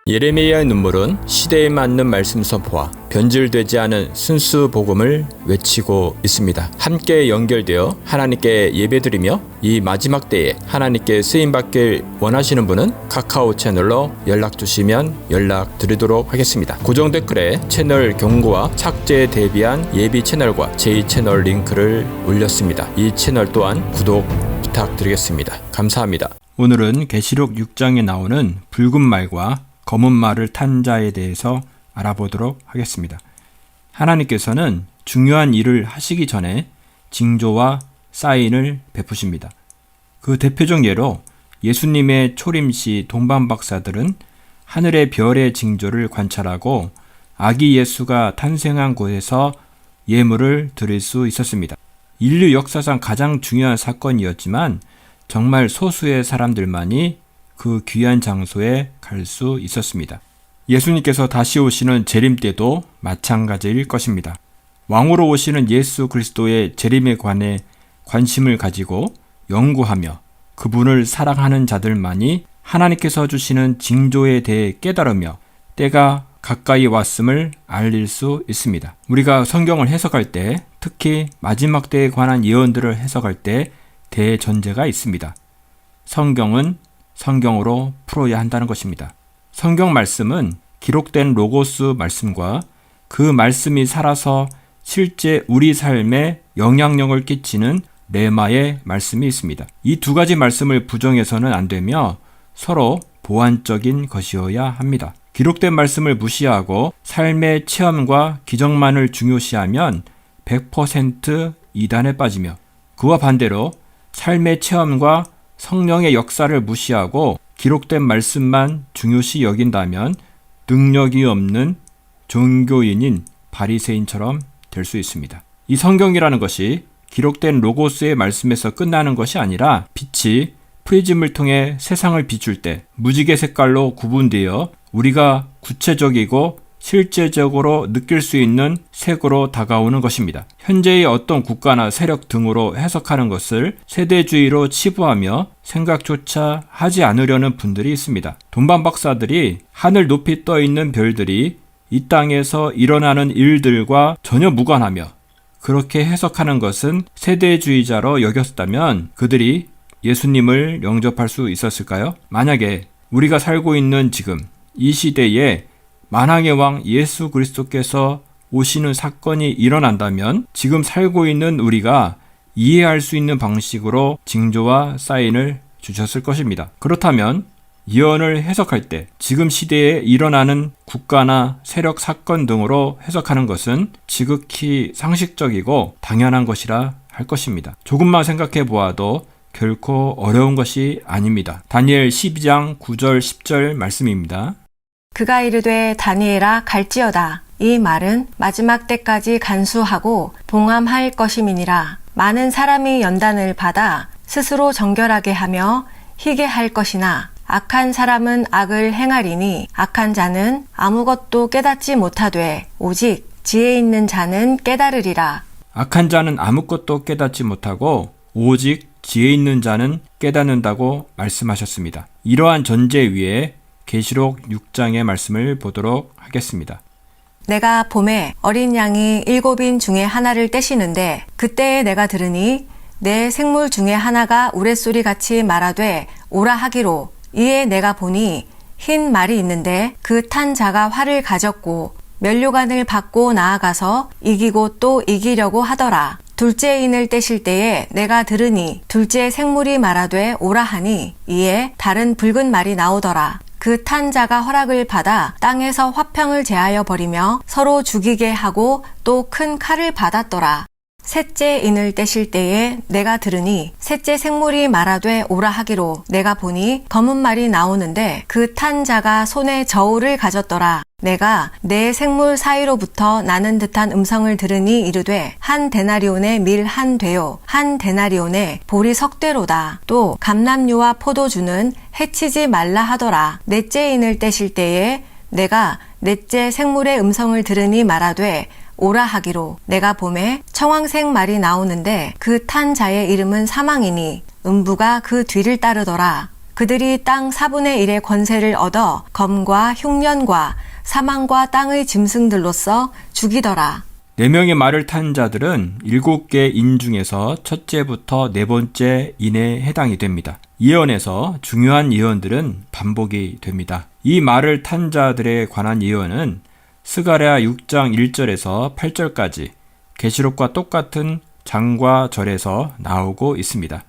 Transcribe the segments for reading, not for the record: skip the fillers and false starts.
예레미야의 눈물은 시대에 맞는 말씀 선포와 변질되지 않은 순수 복음을 외치고 있습니다. 함께 연결되어 하나님께 예배드리며 이 마지막 때에 하나님께 쓰임받길 원하시는 분은 카카오 채널로 연락 주시면 연락 드리도록 하겠습니다. 고정 댓글에 채널 경고와 삭제에 대비한 예비 채널과 제2채널 링크를 올렸습니다. 이 채널 또한 구독 부탁드리겠습니다. 감사합니다. 오늘은 계시록 6장에 나오는 붉은 말과 검은 말을 탄 자에 대해서 알아보도록 하겠습니다. 하나님께서는 중요한 일을 하시기 전에 징조와 사인을 베푸십니다. 그 대표적 예로 예수님의 초림시 동방박사들은 하늘의 별의 징조를 관찰하고 아기 예수가 탄생한 곳에서 예물을 드릴 수 있었습니다. 인류 역사상 가장 중요한 사건이었지만 정말 소수의 사람들만이 그 귀한 장소에 갈 수 있었습니다. 예수님께서 다시 오시는 재림 때도 마찬가지일 것입니다. 왕으로 오시는 예수 그리스도의 재림에 관해 관심을 가지고 연구하며 그분을 사랑하는 자들만이 하나님께서 주시는 징조에 대해 깨달으며 때가 가까이 왔음을 알릴 수 있습니다. 우리가 성경을 해석할 때, 특히 마지막 때에 관한 예언들을 해석할 때 대전제가 있습니다. 성경은 성경으로 풀어야 한다는 것입니다. 성경 말씀은 기록된 로고스 말씀과 그 말씀이 살아서 실제 우리 삶에 영향력을 끼치는 레마의 말씀이 있습니다. 이 두 가지 말씀을 부정해서는 안 되며 서로 보완적인 것이어야 합니다. 기록된 말씀을 무시하고 삶의 체험과 기적만을 중요시하면 100% 이단에 빠지며, 그와 반대로 삶의 체험과 성령의 역사를 무시하고 기록된 말씀만 중요시 여긴다면 능력이 없는 종교인인 바리새인처럼 될 수 있습니다. 이 성경이라는 것이 기록된 로고스의 말씀에서 끝나는 것이 아니라 빛이 프리즘을 통해 세상을 비출 때 무지개 색깔로 구분되어 우리가 구체적이고 실제적으로 느낄 수 있는 색으로 다가오는 것입니다. 현재의 어떤 국가나 세력 등으로 해석하는 것을 세대주의로 치부하며 생각조차 하지 않으려는 분들이 있습니다. 돈방박사들이 하늘 높이 떠 있는 별들이 이 땅에서 일어나는 일들과 전혀 무관하며 그렇게 해석하는 것은 세대주의자로 여겼다면 그들이 예수님을 영접할 수 있었을까요? 만약에 우리가 살고 있는 지금 이 시대에 만왕의 왕 예수 그리스도께서 오시는 사건이 일어난다면 지금 살고 있는 우리가 이해할 수 있는 방식으로 징조와 사인을 주셨을 것입니다. 그렇다면 예언을 해석할 때 지금 시대에 일어나는 국가나 세력 사건 등으로 해석하는 것은 지극히 상식적이고 당연한 것이라 할 것입니다. 조금만 생각해 보아도 결코 어려운 것이 아닙니다. 다니엘 12장 9절 10절 말씀입니다. 그가 이르되 다니엘아 갈지어다. 이 말은 마지막 때까지 간수하고 동함할 것임이니라. 많은 사람이 연단을 받아 스스로 정결하게 하며 희게 할 것이나 악한 사람은 악을 행하리니 악한 자는 아무것도 깨닫지 못하되 오직 지혜 있는 자는 깨달으리라. 악한 자는 아무것도 깨닫지 못하고 오직 지혜 있는 자는 깨닫는다고 말씀하셨습니다. 이러한 전제 위에 계시록 6장의 말씀을 보도록 하겠습니다. 내가 봄에 어린 양이 7인 중에 하나를 떼시는데 그때에 내가 들으니 내 생물 중에 하나가 우레소리 같이 말하되 오라 하기로. 이에 내가 보니 흰 말이 있는데 그 탄 자가 활을 가졌고 면류관을 받고 나아가서 이기고 또 이기려고 하더라. 둘째 인을 떼실 때에 내가 들으니 둘째 생물이 말하되 오라 하니 이에 다른 붉은 말이 나오더라. 그 탄 자가 허락을 받아 땅에서 화평을 제하여 버리며 서로 죽이게 하고 또 큰 칼을 받았더라. 셋째 인을 떼실 때에 내가 들으니 셋째 생물이 말하되 오라 하기로. 내가 보니 검은 말이 나오는데 그 탄 자가 손에 저울을 가졌더라. 내가 내 생물 사이로부터 나는 듯한 음성을 들으니 이르되 한 데나리온의 밀 한 되요 한 데나리온의 보리 석대로다. 또 감람류와 포도주는 해치지 말라 하더라. 넷째 인을 떼실 때에 내가 넷째 생물의 음성을 들으니 말하되 오라 하기로. 내가 봄에 청황색 말이 나오는데 그 탄 자의 이름은 사망이니 음부가 그 뒤를 따르더라. 그들이 땅 4분의 1의 권세를 얻어 검과 흉년과 사망과 땅의 짐승들로서 죽이더라. 4명의 말을 탄 자들은 7개 인 중에서 첫째부터 네 번째 인에 해당이 됩니다. 예언에서 중요한 예언들은 반복이 됩니다. 이 말을 탄 자들에 관한 예언은 스가랴 6장 1절에서 8절까지 계시록과 똑같은 장과 절에서 나오고 있습니다.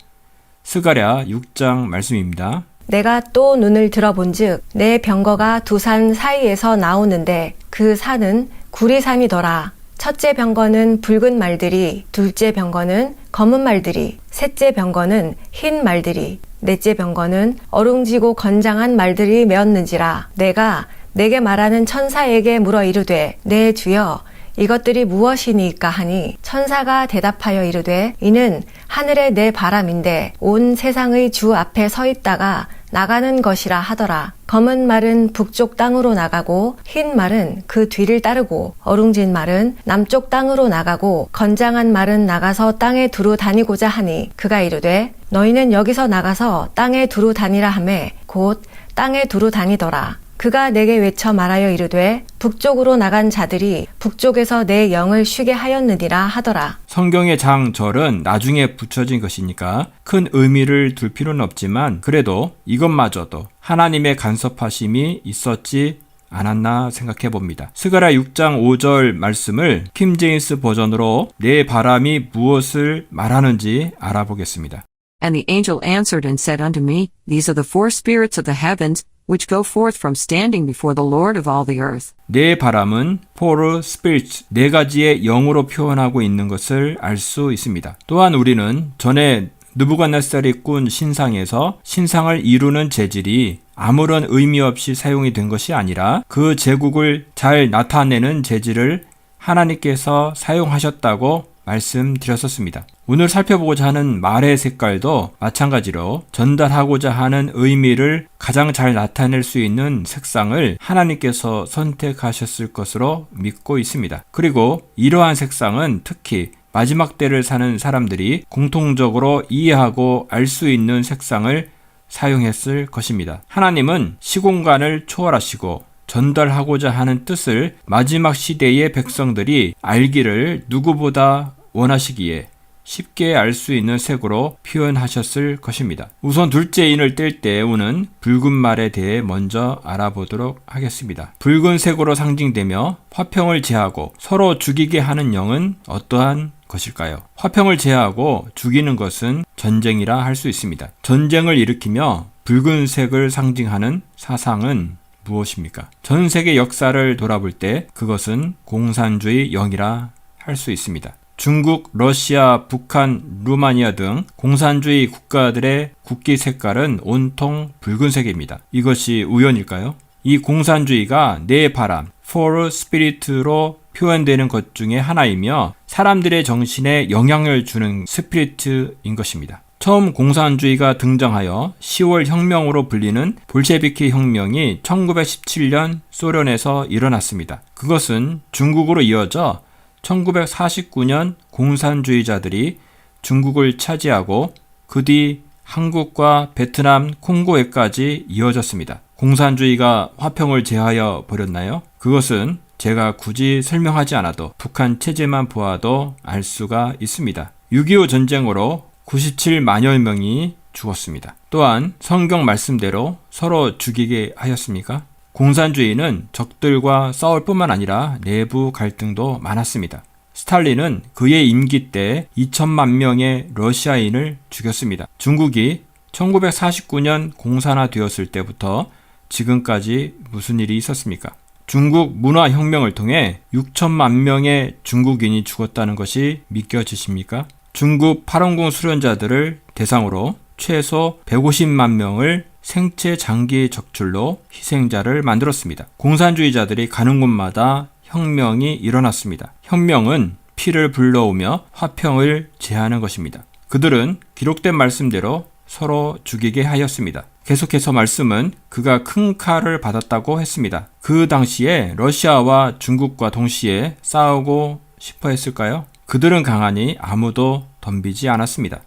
스가랴 6장 말씀입니다. 내가 또 눈을 들어본즉 내 병거가 두 산 사이에서 나오는데 그 산은 구리산이더라. 첫째 병거는 붉은 말들이, 둘째 병거는 검은 말들이, 셋째 병거는 흰 말들이, 넷째 병거는 어룽지고 건장한 말들이 메었는지라. 내가 내게 말하는 천사에게 물어 이르되 내 주여 이것들이 무엇이니까 하니 천사가 대답하여 이르되 이는 하늘의 내 바람인데 온 세상의 주 앞에 서 있다가 나가는 것이라 하더라. 검은 말은 북쪽 땅으로 나가고 흰 말은 그 뒤를 따르고 어룽진 말은 남쪽 땅으로 나가고 건장한 말은 나가서 땅에 두루 다니고자 하니 그가 이르되 너희는 여기서 나가서 땅에 두루 다니라 하매 곧 땅에 두루 다니더라. 그가 내게 외쳐 말하여 이르되 북쪽으로 나간 자들이 북쪽에서 내 영을 쉬게 하였느니라 하더라. 성경의 장절은 나중에 붙여진 것이니까 큰 의미를 둘 필요는 없지만 그래도 이것마저도 하나님의 간섭하심이 있었지 않았나 생각해 봅니다. 스가랴 6장 5절 말씀을 킹 제임스 버전으로 내 바람이 무엇을 말하는지 알아보겠습니다. And the angel answered and said unto me, These are the four spirits of the heavens, which go forth from standing before the Lord of all the earth. 내 바람은 four spirits, 4가지의 영으로 표현하고 있는 것을 알 수 있습니다. 또한 우리는 전에 느부갓네살이 꾼 신상에서 신상을 이루는 재질이 아무런 의미 없이 사용이 된 것이 아니라 그 제국을 잘 나타내는 재질을 하나님께서 사용하셨다고 말씀드렸었습니다. 오늘 살펴보고자 하는 말의 색깔도 마찬가지로 전달하고자 하는 의미를 가장 잘 나타낼 수 있는 색상을 하나님께서 선택하셨을 것으로 믿고 있습니다. 그리고 이러한 색상은 특히 마지막 때를 사는 사람들이 공통적으로 이해하고 알 수 있는 색상을 사용했을 것입니다. 하나님은 시공간을 초월하시고 전달하고자 하는 뜻을 마지막 시대의 백성들이 알기를 누구보다 원하시기에 쉽게 알 수 있는 색으로 표현하셨을 것입니다. 우선 둘째 인을 뗄 때 오는 붉은 말에 대해 먼저 알아보도록 하겠습니다. 붉은색으로 상징되며 화평을 제하고 서로 죽이게 하는 영은 어떠한 것일까요? 화평을 제하고 죽이는 것은 전쟁이라 할 수 있습니다. 전쟁을 일으키며 붉은색을 상징하는 사상은 무엇입니까? 전 세계 역사를 돌아볼 때 그것은 공산주의 영이라 할 수 있습니다. 중국, 러시아, 북한, 루마니아 등 공산주의 국가들의 국기 색깔은 온통 붉은색입니다. 이것이 우연일까요? 이 공산주의가 내 바람, four spirit로 표현되는 것 중에 하나이며 사람들의 정신에 영향을 주는 스피리트인 것입니다. 처음 공산주의가 등장하여 10월 혁명으로 불리는 볼셰비키 혁명이 1917년 소련에서 일어났습니다. 그것은 중국으로 이어져 1949년 공산주의자들이 중국을 차지하고 그 뒤 한국과 베트남, 콩고에까지 이어졌습니다. 공산주의가 화평을 제하여 버렸나요? 그것은 제가 굳이 설명하지 않아도 북한 체제만 보아도 알 수가 있습니다. 6.25 전쟁으로 97만여 명이 죽었습니다. 또한 성경 말씀대로 서로 죽이게 하였습니까? 공산주의는 적들과 싸울 뿐만 아니라 내부 갈등도 많았습니다. 스탈린은 그의 임기 때 2천만 명의 러시아인을 죽였습니다. 중국이 1949년 공산화되었을 때부터 지금까지 무슨 일이 있었습니까? 중국 문화혁명을 통해 6천만 명의 중국인이 죽었다는 것이 믿겨지십니까? 중국 파룬궁 수련자들을 대상으로 최소 150만 명을 생체 장기 적출로 희생자를 만들었습니다. 공산주의자들이 가는 곳마다 혁명이 일어났습니다. 혁명은 피를 불러오며 화평을 제하는 것입니다. 그들은 기록된 말씀대로 서로 죽이게 하였습니다. 계속해서 말씀은 그가 큰 칼을 받았다고 했습니다. 그 당시에 러시아와 중국과 동시에 싸우고 싶어 했을까요? 그들은 강하니 아무도 덤비지 않았습니다.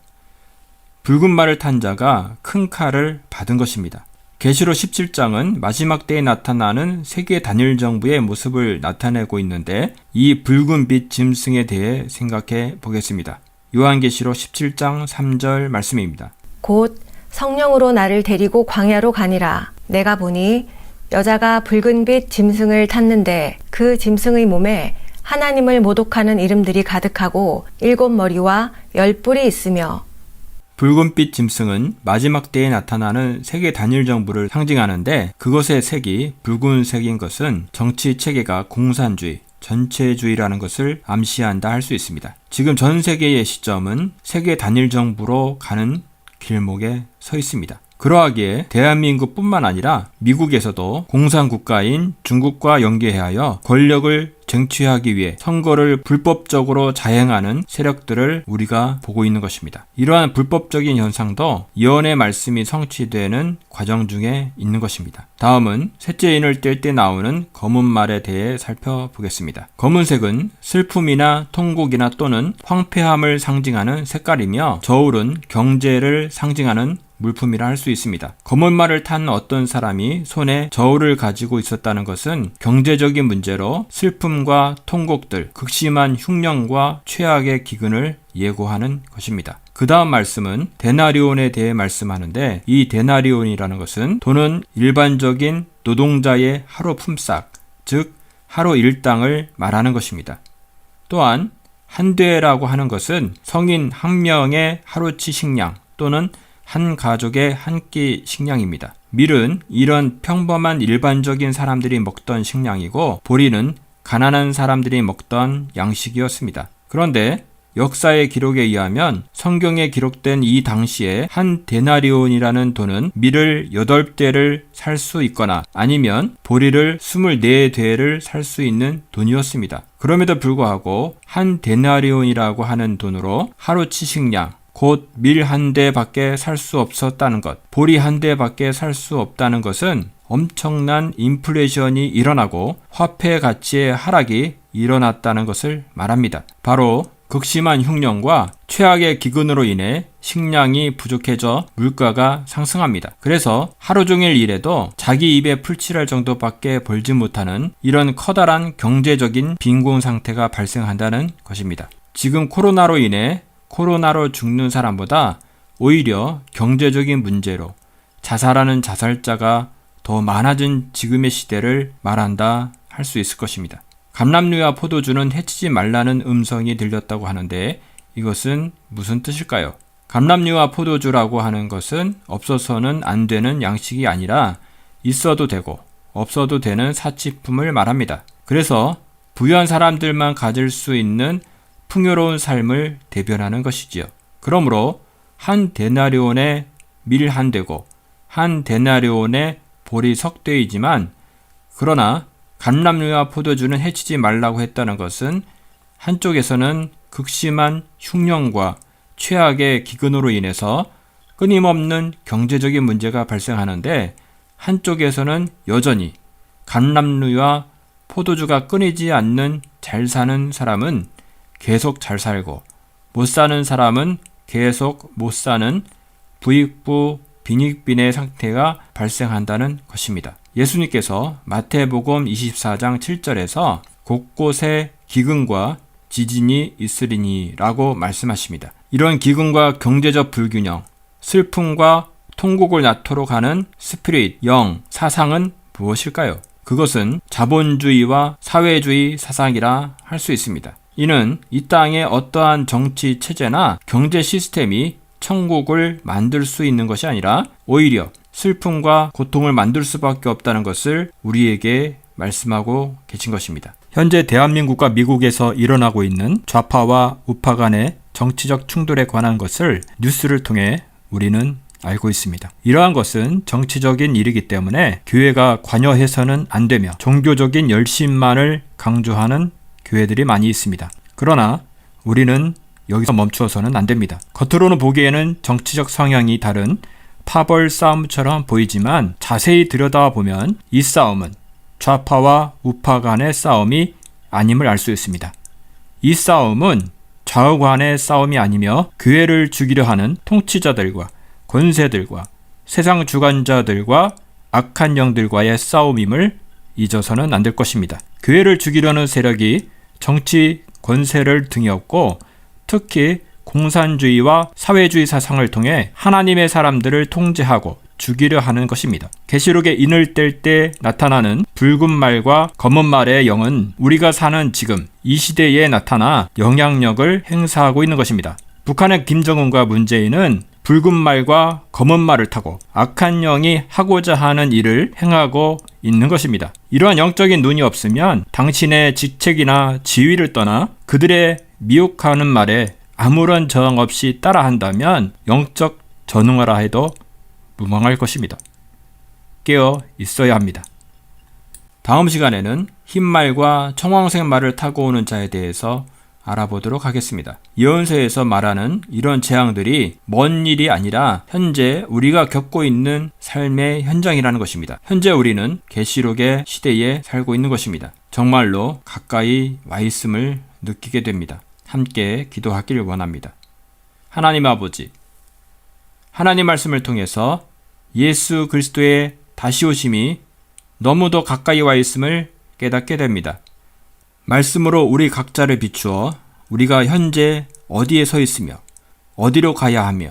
붉은 말을 탄 자가 큰 칼을 받은 것입니다. 계시록 17장은 마지막 때에 나타나는 세계 단일 정부의 모습을 나타내고 있는데 이 붉은 빛 짐승에 대해 생각해 보겠습니다. 요한계시록 17장 3절 말씀입니다. 곧 성령으로 나를 데리고 광야로 가니라. 내가 보니 여자가 붉은 빛 짐승을 탔는데 그 짐승의 몸에 하나님을 모독하는 이름들이 가득하고 7머리와 10뿔이 있으며 붉은빛 짐승은 마지막 때에 나타나는 세계 단일 정부를 상징하는데 그것의 색이 붉은색인 것은 정치 체계가 공산주의, 전체주의라는 것을 암시한다 할 수 있습니다. 지금 전 세계의 시점은 세계 단일 정부로 가는 길목에 서 있습니다. 그러하기에 대한민국뿐만 아니라 미국에서도 공산국가인 중국과 연계하여 권력을 쟁취하기 위해 선거를 불법적으로 자행하는 세력들을 우리가 보고 있는 것입니다. 이러한 불법적인 현상도 예언의 말씀이 성취되는 과정 중에 있는 것입니다. 다음은 셋째 인을 뗄 때 나오는 검은 말에 대해 살펴보겠습니다. 검은색은 슬픔이나 통곡이나 또는 황폐함을 상징하는 색깔이며 저울은 경제를 상징하는 물품이라 할 수 있습니다. 검은 말을 탄 어떤 사람이 손에 저울을 가지고 있었다는 것은 경제적인 문제로 슬픔과 통곡들, 극심한 흉년과 최악의 기근을 예고하는 것입니다. 그 다음 말씀은 데나리온에 대해 말씀하는데 이 데나리온이라는 것은 돈은 일반적인 노동자의 하루 품삯, 즉 하루 일당을 말하는 것입니다. 또한 한 대라고 하는 것은 성인 한 명의 하루치 식량 또는 한 가족의 한 끼 식량입니다. 밀은 이런 평범한 일반적인 사람들이 먹던 식량이고 보리는 가난한 사람들이 먹던 양식이었습니다. 그런데 역사의 기록에 의하면 성경에 기록된 이 당시에 한 데나리온이라는 돈은 밀을 8대를 살 수 있거나 아니면 보리를 24대를 살 수 있는 돈이었습니다. 그럼에도 불구하고 한 데나리온이라고 하는 돈으로 하루치 식량, 곧 밀 한 대밖에 살 수 없었다는 것, 보리 한 대밖에 살 수 없다는 것은 엄청난 인플레이션이 일어나고 화폐 가치의 하락이 일어났다는 것을 말합니다. 바로 극심한 흉년과 최악의 기근으로 인해 식량이 부족해져 물가가 상승합니다. 그래서 하루 종일 일해도 자기 입에 풀칠할 정도밖에 벌지 못하는 이런 커다란 경제적인 빈곤 상태가 발생한다는 것입니다. 지금 코로나로 인해 코로나로 죽는 사람보다 오히려 경제적인 문제로 자살하는 자살자가 더 많아진 지금의 시대를 말한다 할 수 있을 것입니다. 감람류와 포도주는 해치지 말라는 음성이 들렸다고 하는데 이것은 무슨 뜻일까요? 감람류와 포도주라고 하는 것은 없어서는 안 되는 양식이 아니라 있어도 되고 없어도 되는 사치품을 말합니다. 그래서 부유한 사람들만 가질 수 있는 풍요로운 삶을 대변하는 것이지요. 그러므로 한 데나리온의 밀 한 대고 한 데나리온의 보리 석 대이지만 그러나 감람류와 포도주는 해치지 말라고 했다는 것은 한쪽에서는 극심한 흉년과 최악의 기근으로 인해서 끊임없는 경제적인 문제가 발생하는데 한쪽에서는 여전히 감람류와 포도주가 끊이지 않는 잘 사는 사람은 계속 잘 살고 못 사는 사람은 계속 못 사는 부익부 빈익빈의 상태가 발생한다는 것입니다. 예수님께서 마태복음 24장 7절에서 곳곳에 기근과 지진이 있으리니 라고 말씀하십니다. 이런 기근과 경제적 불균형, 슬픔과 통곡을 낳도록 하는 스피릿, 영, 사상은 무엇일까요? 그것은 자본주의와 사회주의 사상이라 할 수 있습니다. 이는 이 땅의 어떠한 정치 체제나 경제 시스템이 천국을 만들 수 있는 것이 아니라 오히려 슬픔과 고통을 만들 수밖에 없다는 것을 우리에게 말씀하고 계신 것입니다. 현재 대한민국과 미국에서 일어나고 있는 좌파와 우파 간의 정치적 충돌에 관한 것을 뉴스를 통해 우리는 알고 있습니다. 이러한 것은 정치적인 일이기 때문에 교회가 관여해서는 안 되며 종교적인 열심만을 강조하는 교회들이 많이 있습니다. 그러나 우리는 여기서 멈추어서는 안 됩니다. 겉으로는 보기에는 정치적 성향이 다른 파벌 싸움처럼 보이지만 자세히 들여다보면 이 싸움은 좌파와 우파 간의 싸움이 아님을 알 수 있습니다. 이 싸움은 좌우간의 싸움이 아니며 교회를 죽이려 하는 통치자들과 권세들과 세상 주관자들과 악한 영들과의 싸움임을 잊어서는 안 될 것입니다. 교회를 죽이려는 세력이 정치 권세를 등에 업고 특히 공산주의와 사회주의 사상을 통해 하나님의 사람들을 통제하고 죽이려 하는 것입니다. 계시록에 인을 뗄 때 나타나는 붉은 말과 검은 말의 영은 우리가 사는 지금 이 시대에 나타나 영향력을 행사하고 있는 것입니다. 북한의 김정은과 문재인은 붉은 말과 검은 말을 타고 악한 영이 하고자 하는 일을 행하고 있는 것입니다. 이러한 영적인 눈이 없으면 당신의 직책이나 지위를 떠나 그들의 미혹하는 말에 아무런 저항 없이 따라한다면 영적 전능하라 해도 무망할 것입니다. 깨어 있어야 합니다. 다음 시간에는 흰말과 청황색 말을 타고 오는 자에 대해서 알아보도록 하겠습니다. 예언서에서 말하는 이런 재앙들이 먼 일이 아니라 현재 우리가 겪고 있는 삶의 현장이라는 것입니다. 현재 우리는 계시록의 시대에 살고 있는 것입니다. 정말로 가까이 와 있음을 느끼게 됩니다. 함께 기도하기를 원합니다. 하나님 아버지, 하나님 말씀을 통해서 예수 그리스도의 다시 오심이 너무도 가까이 와 있음을 깨닫게 됩니다. 말씀으로 우리 각자를 비추어 우리가 현재 어디에 서 있으며 어디로 가야 하며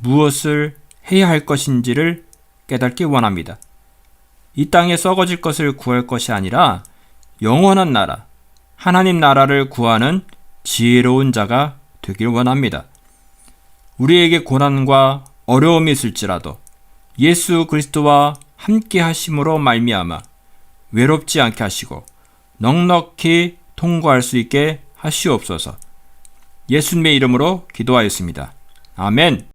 무엇을 해야 할 것인지를 깨닫기 원합니다. 이 땅에 썩어질 것을 구할 것이 아니라 영원한 나라, 하나님 나라를 구하는 지혜로운 자가 되길 원합니다. 우리에게 고난과 어려움이 있을지라도 예수 그리스도와 함께 하심으로 말미암아 외롭지 않게 하시고 넉넉히 통과할 수 있게 하시옵소서. 예수님의 이름으로 기도하였습니다. 아멘.